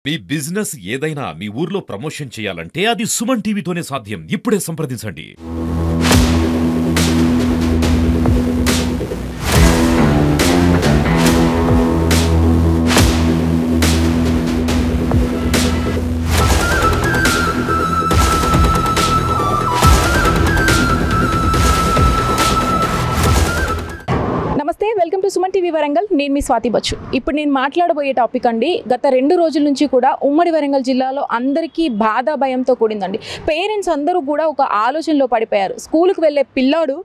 మీ business ఏదైనా మీ ఊర్లో promotion చేయాలంటే అది సుమన్ టీవీతోనే సాధ్యం. ఇప్పుడే సంప్రదించండి. నమస్తే, welcome to Suman TV Warangal. నేను మీ స్వాతి బచ్చు. ఇప్పుడు నేను మాట్లాడబోయే టాపిక్ అండి, గత 2 రోజుల నుంచి కూడా ఉమ్మడి వరంగల్ జిల్లాలో అందరికీ బాధ భయంతో కూడిందండి. పేరెంట్స్ అందరూ కూడా ఒక ఆలోచనలో పడిపోయారు. స్కూల్కి వెళ్ళే పిల్లాడు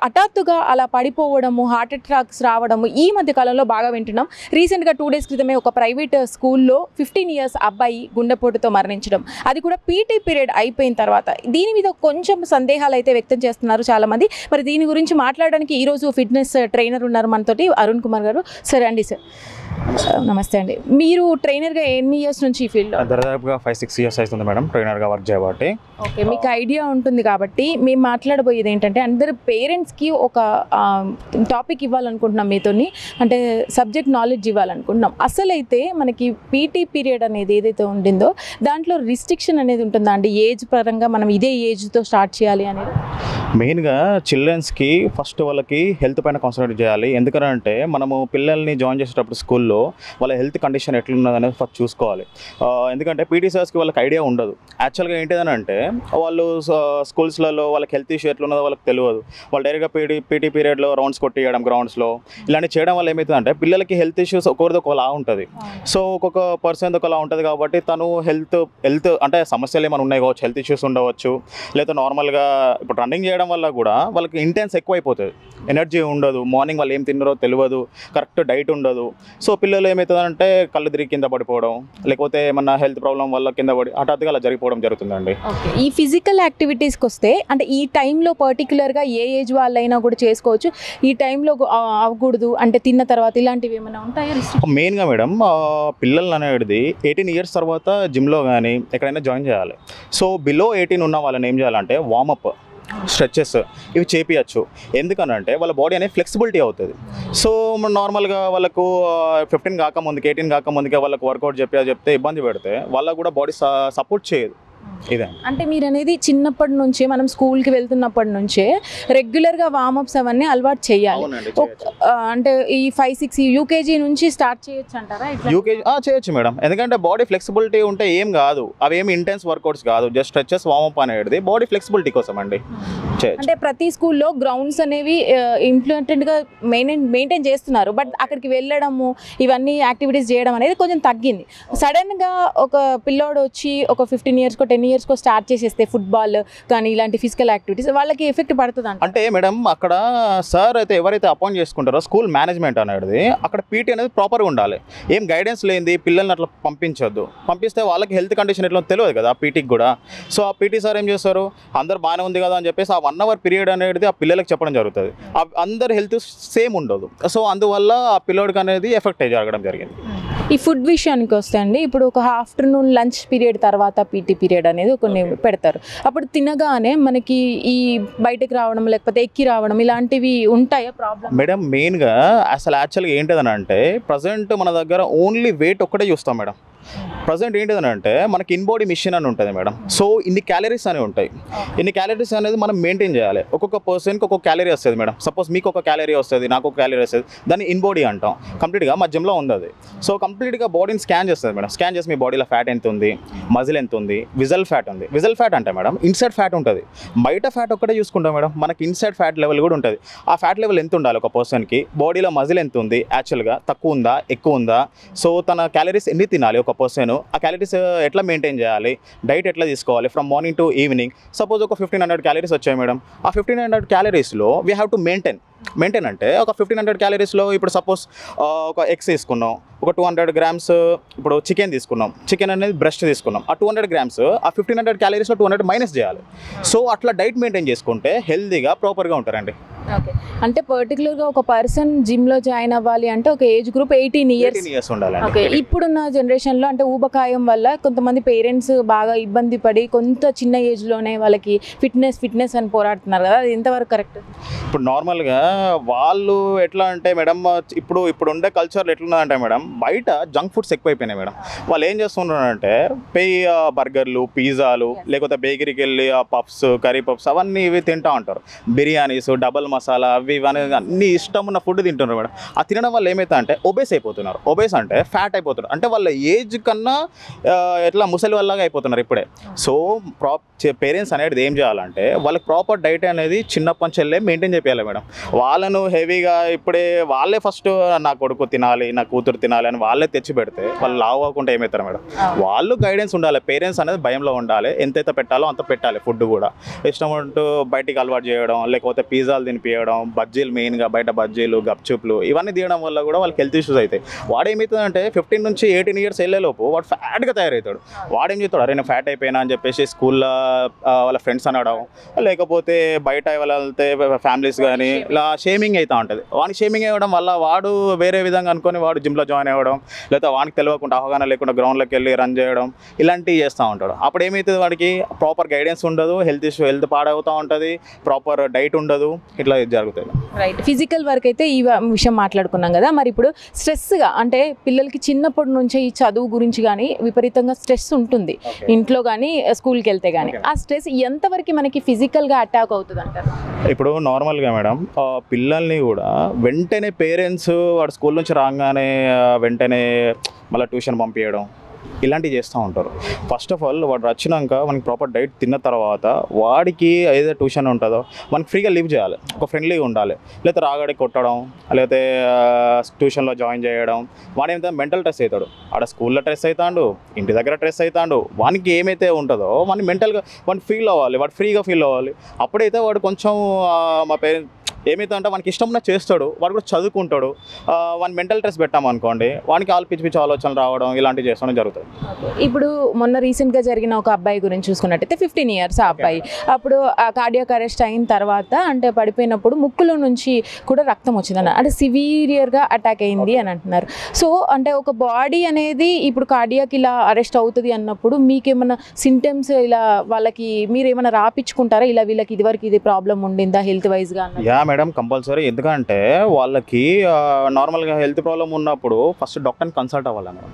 హఠాత్తుగా అలా పడిపోవడము, హార్ట్ అటాక్స్ రావడము ఈ మధ్య కాలంలో బాగా వింటున్నాం. రీసెంట్గా 2 డేస్ క్రితమే ఒక ప్రైవేట్ స్కూల్లో 15 ఇయర్స్ అబ్బాయి గుండెపోటుతో మరణించడం, అది కూడా పీటీ పీరియడ్ అయిపోయిన తర్వాత. దీని మీద కొంచెం సందేహాలు అయితే వ్యక్తం చేస్తున్నారు చాలామంది. మరి దీని గురించి మాట్లాడడానికి ఈరోజు ఫిట్నెస్ ట్రైనర్ ఉన్నారు మనతోటి, అరుణ్ కుమార్ గారు. సరే అండి సార్, నమస్తే అండి. మీరు ట్రైనర్గా ఎన్ని ఇయర్స్ నుంచి ఈ ఫీల్డ్లో? దాదాపుగా 5-6 ఇయర్స్ అవుతుంది మేడం ట్రైనర్గా వర్క్ చేయబట్టి. ఓకే, మీకు ఐడియా ఉంటుంది కాబట్టి మేము మాట్లాడబోయేది ఏంటంటే, అందరు పేరెంట్స్కి ఒక టాపిక్ ఇవ్వాలనుకుంటున్నాం మీతోని, అంటే సబ్జెక్ట్ నాలెడ్జ్ ఇవ్వాలనుకుంటున్నాం. అసలైతే మనకి పీటీ పీరియడ్ అనేది ఏదైతే ఉండిందో దాంట్లో రిస్ట్రిక్షన్ అనేది ఉంటుందా అండి? ఏజ్ పరంగా మనం ఇదే ఏజ్తో స్టార్ట్ చేయాలి అనేది? మెయిన్గా చిల్డ్రన్స్కి ఫస్ట్ వాళ్ళకి హెల్త్ పైన కాన్సన్ట్రేట్ చేయాలి. ఎందుకంటే మనము పిల్లల్ని జాయిన్ చేసేటప్పుడు స్కూల్లో వాళ్ళ హెల్త్ కండిషన్ ఎట్లున్నది అనేది ఫస్ట్ చూసుకోవాలి. ఎందుకంటే పీటీ సర్స్కి వాళ్ళకి ఐడియా ఉండదు. యాక్చువల్గా ఏంటిదని అంటే వాళ్ళు స్కూల్స్లలో వాళ్ళకి హెల్త్ ఇష్యూ ఎట్లున్నదో వాళ్ళకి తెలియదు. వాళ్ళు డైరెక్ట్గా పీటీ పీరియడ్లో రౌండ్స్ కొట్టియడం గ్రౌండ్స్లో ఇలాంటివి చేయడం వల్ల ఏమవుతుందంటే పిల్లలకి హెల్త్ ఇష్యూస్ ఒకరిది ఒకలా ఉంటుంది. సో ఒక్కొక్క పర్సన్ ఒకలా ఉంటుంది కాబట్టి తను హెల్త్ అంటే సమస్యలు ఏమైనా ఉన్నాయి కావచ్చు, హెల్త్ ఇష్యూస్ ఉండవచ్చు. లేదా నార్మల్గా ఇప్పుడు రన్నింగ్ చేయడం వల్ల కూడా వాళ్ళకి ఇంటెన్స్ ఎక్కువైపోతుంది, ఎనర్జీ ఉండదు, మార్నింగ్ వాళ్ళు ఏం తిన్నారో తెలియదు, కరెక్ట్ డైట్ ఉండదు. సో పిల్లలు ఏమవుతుందంటే కళ్ళు తిరిగి కింద పడిపోవడం, లేకపోతే ఏమన్నా హెల్త్ ప్రాబ్లం వల్ల కింద పడి హఠాత్తుగా అలా జరిగిపోవడం జరుగుతుందండి. ఈ ఫిజికల్ యాక్టివిటీస్కి వస్తే, అంటే ఈ టైంలో పర్టికులర్గా ఏ ఏజ్ వాళ్ళైనా కూడా చేసుకోవచ్చు, ఈ టైంలో అవ్వకూడదు అంటే తిన్న తర్వాత ఇలాంటివి ఏమైనా ఉంటాయా? మెయిన్గా మేడం పిల్లలు అనేది 18 ఇయర్స్ తర్వాత జిమ్లో కానీ ఎక్కడైనా జాయిన్ చేయాలి. సో బిలో 18 ఉన్న వాళ్ళని ఏం చేయాలంటే వార్మప్, స్ట్రెచెస్ ఇవి చేపియచ్చు. ఎందుకనంటే వాళ్ళ బాడీ అనేది ఫ్లెక్సిబిలిటీ అవుతుంది. సో నార్మల్గా వాళ్ళకు 15 కాకముందుకే 18 కాకముందుకే వాళ్ళకు వర్కౌట్ చెప్తే ఇబ్బంది పెడితే వాళ్ళకు కూడా బాడీ సపోర్ట్ చేయదు. ఇదే అంటే మీరు అనేది చిన్నప్పటి నుంచే, మనం స్కూల్కి వెళ్తున్నప్పటి నుంచే రెగ్యులర్గా వార్మప్స్ అవన్నీ అలవాటు చేయాలి. అంటే ఈ 5-6 యూకేజీ నుంచి స్టార్ట్ చేయొచ్చు అంటారా? యూకేజీ చేయొచ్చు మేడం. ఎందుకంటే బాడీ ఫ్లెక్సిబిలిటీ ఉంటే ఏం కాదు, అవి ఏమి ఇంటెన్స్ వర్కౌట్స్ కాదు, జస్ట్ స్ట్రెచెస్ వార్మప్ అనేది బాడీ ఫ్లెక్సిబిలిటీ కోసం అండి. అంటే ప్రతి స్కూల్లో గ్రౌండ్స్ అనేవి ఇంప్లిమెంటెడ్గా మెయింటైన్ చేస్తున్నారు, బట్ అక్కడికి వెళ్ళడము ఇవన్నీ యాక్టివిటీస్ చేయడం అనేది కొంచెం తగ్గింది. సడన్గా ఒక పిల్లోడు వచ్చి ఒక 15 ఇయర్స్కో 10 ఇయర్స్కో స్టార్ట్ చేసేస్తే ఫుట్బాల్ కానీ ఇలాంటి ఫిజికల్ యాక్టివిటీస్ వాళ్ళకి ఎఫెక్ట్ పడుతుంది అంటే మేడం అక్కడ సార్ అయితే ఎవరైతే అపాయింట్ చేసుకుంటారో స్కూల్ మేనేజ్మెంట్ అనేది అక్కడ పీటీ అనేది ప్రాపర్గా ఉండాలి. ఏం గైడెన్స్ లేనిది పిల్లల్ని అట్లా పంపించొద్దు. పంపిస్తే వాళ్ళకి హెల్త్ కండిషన్ ఎట్లా తెలియదు కదా పీటీకి కూడా. సో ఆ పీటీ సార్ ఏం చేస్తారు, అందరు బాగానే ఉంది కదా అని చెప్పేసి ఆ 1 అవర్ పీరియడ్ అనేది ఆ పిల్లలకు చెప్పడం జరుగుతుంది. అందరి హెల్త్ సేమ్ ఉండదు. సో అందువల్ల ఆ పిల్లోడికి అనేది ఎఫెక్ట్ జరగడం జరిగింది. ఈ ఫుడ్ విషయానికి వస్తే అండి, ఇప్పుడు ఒక ఆఫ్టర్నూన్ లంచ్ పీరియడ్ తర్వాత పీటీ పీరియడ్ అనేది కొన్ని పెడతారు. అప్పుడు తినగానే మనకి ఈ బయటకు రావడం లేకపోతే ఎక్కి రావడం ఇలాంటివి ఉంటాయా ప్రాబ్లం? మేడం మెయిన్గా అసలు యాక్చువల్గా ఏంటిదని అంటే ప్రజెంట్ మన దగ్గర ఓన్లీ వెయిట్ ఒక్కటే చూస్తాం మేడం. ప్రజెంట్ ఏంటిదని అంటే మనకి ఇన్బాడీ మిషన్ అని ఉంటుంది మేడం. సో ఇన్ని క్యాలరీస్ అనేవి ఉంటాయి. ఇన్ని క్యాలరీస్ అనేది మనం మెయింటైన్ చేయాలి. ఒక్కొక్క పర్సన్కి ఒక్కొక్క క్యాలరీ వస్తుంది మేడం. సపోజ్ మీకు ఒక క్యాలరీ వస్తుంది, నాకు ఒక క్యాలరీ వస్తుంది, దాన్ని ఇన్బాడీ అంటాం. కంప్లీట్గా మా జిమ్లో ఉంది అది. సో కంప్లీట్గా బాడీని స్కాన్ చేస్తుంది మేడం. స్కాన్ చేసి మీ బాడీలో ఫ్యాట్ ఎంత ఉంది, మజిల్ ఎంత ఉంది, విజల్ ఫ్యాట్ ఉంది. విజల్ ఫ్యాట్ అంటే మేడం ఇన్సైడ్ ఫ్యాట్ ఉంటుంది, బయట ఫ్యాట్ ఒక్కటే చూసుకుంటాం మేడం. మనకి ఇన్సైడ్ ఫ్యాట్ లెవెల్ కూడా ఉంటుంది. ఆ ఫ్యాట్ లెవెల్ ఎంత ఉండాలి ఒక పర్సన్కి, బాడీలో మజిల్ ఎంత ఉంది, యాక్చువల్గా తక్కువ ఉందా ఎక్కువ ఉందా, సో తన క్యాలరీస్ ఎన్ని తినాలి ఒక పర్సన్, ఆ క్యాలరీస్ ఎట్లా మెయింటైన్ చేయాలి, డైట్ ఎట్లా తీసుకోవాలి from morning to evening. Suppose ఒక 1500 క్యాలరీస్ వచ్చాయి మేడం. ఆ 1500 క్యాలరీస్లో వీ హ్యావ్ టు మెయింటైన్ అంటే ఒక 1500 క్యాలరీస్లో ఇప్పుడు సపోజ్ ఒక ఎగ్స్ తీసుకున్నాం, ఒక 200 గ్రామ్స్ ఇప్పుడు చికెన్ తీసుకున్నాం, చికెన్ అనేది బ్రెస్ట్ తీసుకున్నాం. ఆ 200 గ్రామ్స్ ఆ 1500 క్యాలరీస్లో 200 మైనస్ చేయాలి. సో అట్లా డైట్ మెయింటైన్ చేసుకుంటే హెల్తీగా ప్రాపర్గా ఉంటారండి. ఓకే, అంటే పర్టికులర్గా ఒక పర్సన్ జిమ్లో జాయిన్ అవ్వాలి అంటే ఒక ఏజ్ గ్రూప్ 18 ఇయర్స్ ఉండాలి. ఓకే, ఇప్పుడున్న జనరేషన్లో అంటే ఊబకాయం వల్ల కొంతమంది పేరెంట్స్ బాగా ఇబ్బంది పడి కొంత చిన్న ఏజ్లోనే వాళ్ళకి ఫిట్నెస్ అని పోరాడుతున్నారు కదా, అది ఎంతవరకు కరెక్ట్? ఇప్పుడు నార్మల్గా వాళ్ళు ఎట్లా అంటే మేడం, ఇప్పుడు ఉండే కల్చర్లో ఎట్లున్నదంటే మేడం, బయట జంక్ ఫుడ్స్ ఎక్కువైపోయినాయి మేడం. వాళ్ళు ఏం చేస్తున్నారంటే బర్గర్లు, పిజ్జాలు, లేకపోతే బేకరీకి వెళ్ళి పఫ్స్, కర్రీ పఫ్స్ అవన్నీ ఇవి తింటూ ఉంటారు. బిర్యానీస్, డబల్ మసాలా, అవి ఇవన్నీ అన్ని ఇష్టం ఉన్న ఫుడ్ తింటున్నారు మేడం. ఆ తినడం వల్ల ఏమైతే అంటే ఒబేస్ అయిపోతున్నారు. ఒబేస్ అంటే ఫ్యాట్ అయిపోతున్నారు, అంటే వాళ్ళ ఏజ్ కన్నా ఎట్లా ముసలి వాళ్ళగా అయిపోతున్నారు ఇప్పుడే. సో పేరెంట్స్ అనేది ఏం చేయాలంటే వాళ్ళకి ప్రాపర్ డైట్ అనేది చిన్నప్పటి నుంచి వెళ్ళే మెయింటైన్ చేయాలి మేడం. వాళ్ళను హెవీగా ఇప్పుడే వాళ్ళే ఫస్ట్ నా కొడుకు తినాలి, నా కూతురు తినాలి అని వాళ్ళే తెచ్చి పెడితే వాళ్ళు లావు అవ్వకుండా ఏమవుతారు మేడం. వాళ్ళు గైడెన్స్ ఉండాలి. పేరెంట్స్ అనేది భయంలో ఉండాలి. ఎంతైతే పెట్టాలో అంత పెట్టాలి. ఫుడ్ కూడా ఇష్టం ఉంటూ బయటికి అలవాటు చేయడం, లేకపోతే పిజ్జాలు తినిపించడం, బజ్జీలు, మెయిన్గా బయట బజ్జీలు, గప్చుప్లు ఇవన్నీ తీయడం వల్ల కూడా వాళ్ళకి హెల్త్ ఇష్యూస్ అవుతాయి. వాడు ఏమవుతుందంటే 15 నుంచి 18 ఇయర్స్ వెళ్ళేలోపు వాడు ఫ్యాట్గా తయారవుతాడు. వాడేం చేస్తాడు, అరే నేను ఫ్యాట్ అయిపోయినా అని చెప్పేసి స్కూల్లో వాళ్ళ ఫ్రెండ్స్ అనడం, లేకపోతే బయట వెళ్తే ఫ్యామిలీస్ కానీ ఇలా షేమింగ్ అవుతూ ఉంటుంది. వాడికి షేమింగ్ అవ్వడం వల్ల వాడు వేరే విధంగా అనుకొని వాడు జిమ్లో జాయిన్ అవ్వడం, లేకపోతే వాడికి తెలియకుండా అవగాహన లేకుండా గ్రౌండ్లోకి వెళ్ళి రన్ చేయడం ఇలాంటివి చేస్తూ ఉంటాడు. అప్పుడు ఏమవుతుంది, వాడికి ప్రాపర్ గైడెన్స్ ఉండదు, హెల్త్ పాడవుతూ ఉంటుంది, ప్రాపర్ డైట్ ఉండదు, ఇట్లా జరుగుతుంది. రైట్, ఫిజికల్ వర్క్ అయితే ఈ విషయం మాట్లాడుకున్నాం కదా. మరి ఇప్పుడు స్ట్రెస్గా అంటే పిల్లలకి చిన్నప్పటి నుంచే ఈ చదువు గురించి కానీ విపరీతంగా స్ట్రెస్ ఉంటుంది ఇంట్లో కానీ స్కూల్కి వెళ్తే కానీ, ఆ స్ట్రెస్ ఎంతవరకు మనకి ఫిజికల్గా అటాక్ అవుతుంది అంటారు? ఇప్పుడు నార్మల్గా మేడం పిల్లల్ని కూడా వెంటనే పేరెంట్స్ వాడు స్కూల్ నుంచి రాగానే వెంటనే మళ్ళీ ట్యూషన్ పంపించడం ఇలాంటివి చేస్తూ ఉంటారు. ఫస్ట్ ఆఫ్ ఆల్ వాడు వచ్చినాక మనకి ప్రాపర్ డైట్ తిన్న తర్వాత వాడికి ఏదైతే ట్యూషన్ ఉంటుందో మనకి ఫ్రీగా లీవ్ చేయాలి, ఒక ఫ్రెండ్లీగా ఉండాలి. లేకపోతే రాగాడి కొట్టడం, లేకపోతే ట్యూషన్లో జాయిన్ చేయడం, వాడు ఏమైతే మెంటల్ స్ట్రెస్ అవుతాడు. ఆడ స్కూల్లో స్ట్రెస్ అవుతాడు, ఇంటి దగ్గర స్ట్రెస్ అవుతాడు. వానికి ఏమైతే ఉంటుందో వాడిని మెంటల్గా వాడిని ఫీల్ అవ్వాలి, వాడు ఫ్రీగా ఫీల్ అవ్వాలి. అప్పుడైతే వాడు కొంచెం మా పేరెంట్స్ ఏమైతే అంటే వానికి ఇష్టం ఉన్న చేస్తాడు, వాడు కూడా చదువుకుంటాడు. వాని మెంటల్ స్ట్రెస్ పెట్టామనుకోండి, వానికి పిచ్చి పిచ్చి ఆలోచనలు రావడం ఇలాంటివి చేస్తడం జరుగుతుంది. ఇప్పుడు మొన్న రీసెంట్గా జరిగిన ఒక అబ్బాయి గురించి చూసుకున్నట్టయితే 15 ఇయర్స్ ఆ అబ్బాయి, అప్పుడు కార్డియాక్ అరెస్ట్ అయిన తర్వాత అంటే పడిపోయినప్పుడు ముక్కులో నుంచి కూడా రక్తం వచ్చిందన్న, అంటే సివియర్గా అటాక్ అయింది అని అంటున్నారు. సో అంటే ఒక బాడీ అనేది ఇప్పుడు కార్డియాక్ ఇలా అరెస్ట్ అవుతుంది అన్నప్పుడు మీకేమైనా సింటమ్స్ ఇలా వాళ్ళకి మీరు ఏమైనా రాపించుకుంటారా, ఇలా వీళ్ళకి ఇదివరకు ఇది ప్రాబ్లం ఉండిందా హెల్త్ వైజ్గా? Yeah madam, compulsory. ఎందుకంటే వాళ్ళకి నార్మల్గా హెల్త్ ప్రాబ్లం ఉన్నప్పుడు ఫస్ట్ డాక్టర్ని కన్సల్ట్ అవ్వాలి మేడం.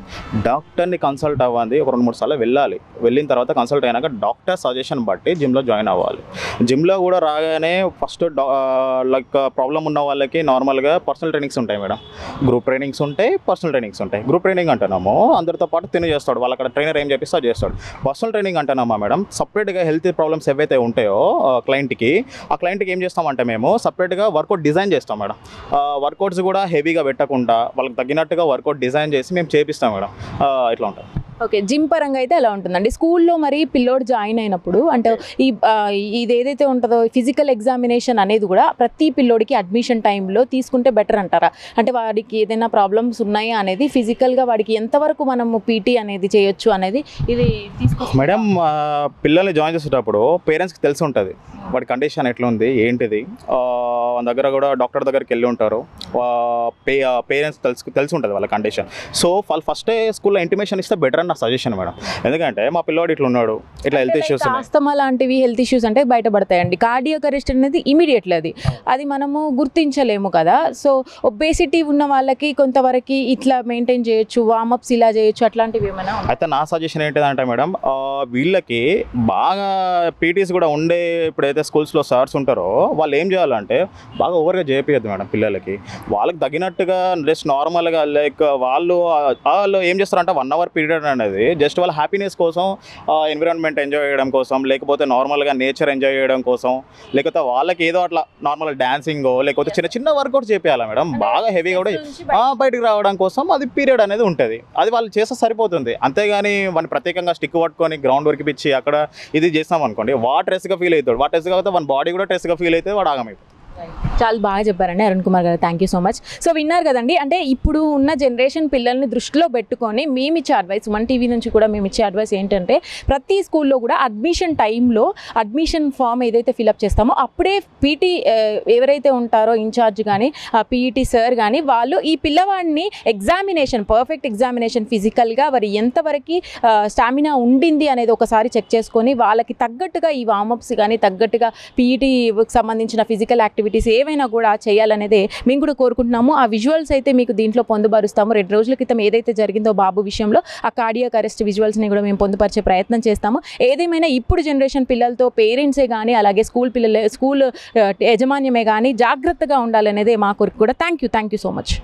డాక్టర్ని కన్సల్ట్ అవ్వాలి, ఒక 2-3 సార్లు వెళ్ళాలి. వెళ్ళిన తర్వాత కన్సల్ట్ అయినాక డాక్టర్ సజెషన్ బట్టి జిమ్లో జాయిన్ అవ్వాలి. జిమ్లో కూడా రాగానే ఫస్ట్ లైక్ ప్రాబ్లం ఉన్న వాళ్ళకి నార్మల్గా పర్సనల్ ట్రైనింగ్స్ ఉంటాయి మేడం. గ్రూప్ ట్రైనింగ్స్ ఉంటాయి, పర్సనల్ ట్రైనింగ్స్ ఉంటాయి. గ్రూప్ ట్రైనింగ్ అంటున్నాము అందరితో పాటు తిని చేస్తాడు, వాళ్ళు అక్కడ ట్రైనర్ ఏం చెప్పిస్తే చేస్తాడు. పర్సనల్ ట్రైనింగ్ అంటున్నామా మేడం, సపరేట్గా హెల్త్ ప్రాబ్లమ్స్ ఏవైతే ఉంటాయో క్లయింట్కి, ఆ క్లయింట్కి ఏం చేస్తామంటే మేము సపరేట్గా వర్కౌట్ డిజైన్ చేస్తాం మేడం. వర్కౌట్స్ కూడా హెవీగా పెట్టకుండా వాళ్ళకి తగ్గినట్టుగా వర్కౌట్ డిజైన్ చేసి మేము చేపిస్తాం మేడం. ఇట్లా ఉంటుంది. ఓకే, జిమ్ పరంగా అయితే ఎలా ఉంటుందండి? స్కూల్లో మరి పిల్లోడు జాయిన్ అయినప్పుడు అంటే ఇది ఏదైతే ఉంటుందో ఫిజికల్ ఎగ్జామినేషన్ అనేది కూడా ప్రతి పిల్లోడికి అడ్మిషన్ టైంలో తీసుకుంటే బెటర్ అంటారా? అంటే వాడికి ఏదైనా ప్రాబ్లమ్స్ ఉన్నాయా అనేది ఫిజికల్గా వాడికి ఎంతవరకు మనము పీటీ అనేది చేయొచ్చు అనేది ఇది తీసుకో మేడం. పిల్లల్ని జాయిన్ చేసేటప్పుడు పేరెంట్స్కి తెలిసి ఉంటుంది వాడి కండిషన్ ఎట్లా ఉంది ఏంటిది. మన దగ్గర కూడా డాక్టర్ దగ్గరికి వెళ్ళి ఉంటారు, పేరెంట్స్ తెలిసి ఉంటుంది వాళ్ళ కండిషన్. సో వాళ్ళు ఫస్టే స్కూల్లో ఇంటిమేషన్ ఇస్తే బెటర్ అని నా సజెషన్ మేడం. ఎందుకంటే మా పిల్లోడు ఇట్లా ఉన్నాడు, ఇట్లా హెల్త్ ఇష్యూస్, ఆస్తమా లాంటివి హెల్త్ ఇష్యూస్ అంటే బయటపడతాయండి. కార్డియాక్ అరెస్ట్ అనేది ఇమీడియట్లీ అది మనము గుర్తించలేము కదా. సో ఒబేసిటీ ఉన్న వాళ్ళకి కొంతవరకు ఇట్లా మెయింటైన్ చేయొచ్చు, వార్మప్స్ ఇలా చేయొచ్చు, అట్లాంటివి ఏమైనా? అయితే నా సజెషన్ ఏంటిదంటే మేడం, వీళ్ళకి బాగా పీటీస్ కూడా ఉండే ఇప్పుడైతే స్కూల్స్లో సార్స్ ఉంటారో వాళ్ళు ఏం చేయాలంటే బాగా ఓవర్గా చేపియద్దు మేడం. పిల్లలకి వాళ్ళకి తగినట్టుగా జస్ట్ నార్మల్గా లైక్ వాళ్ళు ఏం చేస్తారంటే 1 అవర్ పీరియడ్ అనేది జస్ట్ వాళ్ళ హ్యాపీనెస్ కోసం, ఎన్విరాన్మెంట్ ఎంజాయ్ చేయడం కోసం, లేకపోతే నార్మల్గా నేచర్ ఎంజాయ్ చేయడం కోసం, లేకపోతే వాళ్ళకి ఏదో అట్లా నార్మల్ డాన్సింగో లేకపోతే చిన్న చిన్న వర్కౌట్ చేయాలి మేడం. బాగా హెవీగా కూడా బయటికి రావడం కోసం అది పీరియడ్ అనేది ఉంటుంది, అది వాళ్ళు చేస్తే సరిపోతుంది. అంతేగాని వాడిని ప్రత్యేకంగా స్టిక్ పట్టుకొని గ్రౌండ్ వరకు పిచ్చి అక్కడ ఇది చేస్తాం అనుకోండి, వాడు స్ట్రెస్గా ఫీల్ అవుతాడు. వాడు స్ట్రెస్గా అయితే వాడి బాడీ కూడా స్ట్రెస్గా ఫీల్ అయితే వాడు ఆగమైపోతుంది. చాలా బాగా చెప్పారండి అరుణ్ కుమార్ గారు, thank you so much. So విన్నారు కదండి, అంటే ఇప్పుడు ఉన్న జనరేషన్ పిల్లల్ని దృష్టిలో పెట్టుకొని మేము ఇచ్చే అడ్వైస్, మన టీవీ నుంచి కూడా మేము ఇచ్చే అడ్వైస్ ఏంటంటే ప్రతి స్కూల్లో కూడా అడ్మిషన్ టైంలో అడ్మిషన్ ఫామ్ ఏదైతే ఫిలప్ చేస్తామో అప్పుడే పీటీ ఎవరైతే ఉంటారో ఇన్ఛార్జ్ కానీ పీఈటీ సార్ కానీ వాళ్ళు ఈ పిల్లవాడిని ఎగ్జామినేషన్, పర్ఫెక్ట్ ఎగ్జామినేషన్ ఫిజికల్గా వారి ఎంతవరకు స్టామినా ఉండింది అనేది ఒకసారి చెక్ చేసుకొని వాళ్ళకి తగ్గట్టుగా ఈ వార్మప్స్ కానీ తగ్గట్టుగా పీఈటీకి సంబంధించిన ఫిజికల్ యాక్టివిటీస్ ఏవైనా కూడా చేయాలనేదే మేము కూడా కోరుకుంటున్నాము. ఆ విజువల్స్ అయితే మీకు దీంట్లో పొందుపరుస్తాము. 2 రోజుల క్రితం ఏదైతే జరిగిందో బాబు విషయంలో ఆ కార్డియాక్ అరెస్ట్ విజువల్స్ని కూడా మేము పొందుపరిచే ప్రయత్నం చేస్తాము. ఏదేమైనా ఇప్పుడు జనరేషన్ పిల్లలతో పేరెంట్సే కానీ అలాగే స్కూల్ యాజమాన్యమే కానీ జాగ్రత్తగా ఉండాలనేదే మా కోరిక కూడా. Thank you so much.